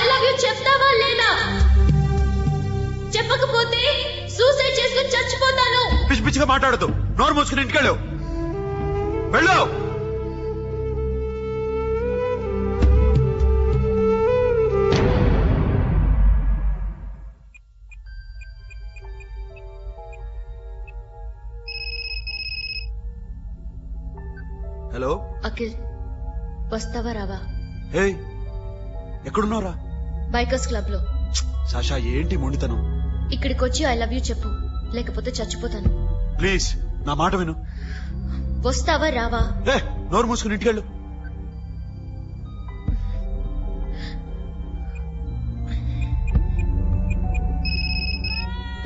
I love you చెప్తావా లేదా? చెప్పకపోతే సూసైడ్ చేసుకుని చచ్చిపోతాను. పిచ్చి పిచ్చిగా మాట్లాడదు. నోరు మూసుకుని ఇంటికెళ్ళు. వెళ్ళు. హలో అఖిల్, వస్తావా రావా? హే, ఎక్కడున్నావురా? బైకర్స్ క్లబ్ లో. సాషా, ఏంటి మొండితనం? ఇక్కడికి వచ్చి ఐ లవ్ యూ చెప్పు, లేకపోతే చచ్చిపోతాను. ప్లీజ్ నా మాట విను. వస్తావా రావా? నోరు మూసుకుని ఇంటికెళ్ళు.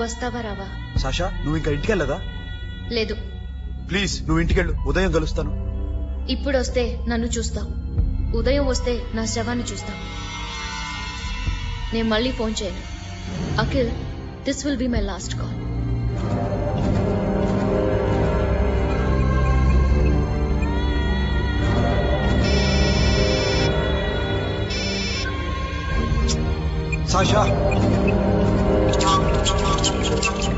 వస్తావా రావా? సాషా, నువ్వు ఇంకా ఇంటికెళ్ళదా? లేదు. ప్లీజ్ నువ్వు ఇంటికెళ్ళు. ఉదయం కలుస్తాను. ఇప్పుడు వస్తే నన్ను చూస్తావు, ఉదయం వస్తే నా శవాన్ని చూస్తావు. నేను మళ్ళీ ఫోన్ చేయను. Akhil, this will be my last call. Sasha,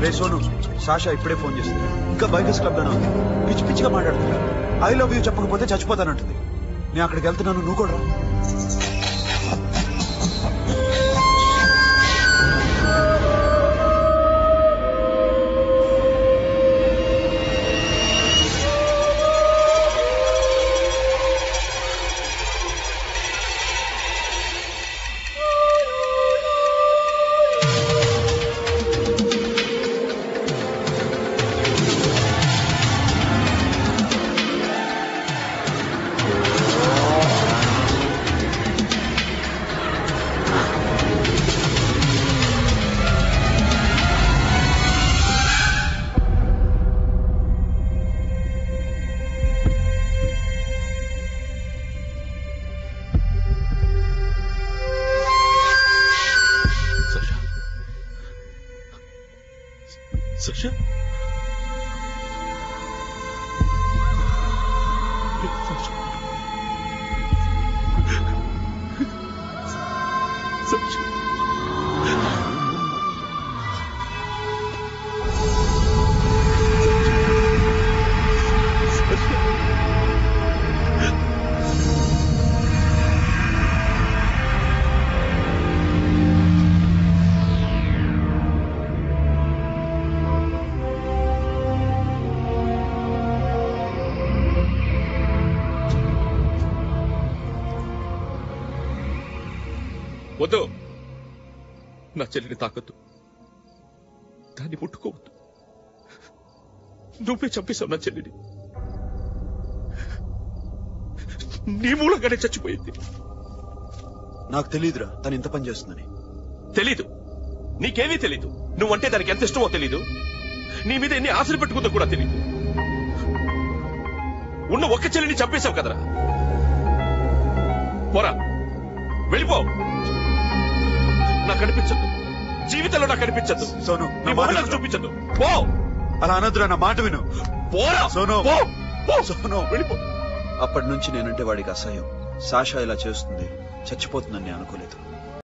ray Sonu, Sasha ఇప్పుడే ఫోన్ చేస్తుంది. ఇంకా బైకర్స్ క్లబ్ లోనా? పిచ్చి పిచ్చిగా మాట్లాడుతున్నా. ఐ లవ్ యూ చెప్పకపోతే చచ్చిపోతానంటుంది. నేను అక్కడికి వెళ్తున్నాను, నువ్వు కూడా రా. Sasha? Sasha? వద్దు, నా చెల్లిని తాకొద్దు, దాన్ని ముట్టుకోవద్దు. నువ్వే చంపేశావు నా చెల్లిని. నీ మూలంగానే చచ్చిపోయింది. నాకు తెలీదురా తను ఇంత పని చేస్తుందని. తెలీదు, నీకేమీ తెలీదు. నువ్వంటే దానికి ఎంత ఇష్టమో తెలీదు. నీ మీద ఎన్ని ఆశలు పెట్టుకుందో కూడా తెలీదు. ఉన్న ఒక్క చెల్లిని చంపేశావు కదరా. పోరా, వెళ్ళిపో. నాకు కనిపించద్దు, జీవితంలో నాకు కనిపించద్దు. సోను, నీ మొహం నాకు చూపించద్దు. పో. అలా అనొద్దురా, నా మాట విను. పోరా సోను. సోను, వెళ్ళిపో. అప్పటి నుంచి నేనంటే వాడికి అసహ్యం. సాషా ఇలా చేస్తుంది, చచ్చిపోతుందని నేను అనుకోలేదు.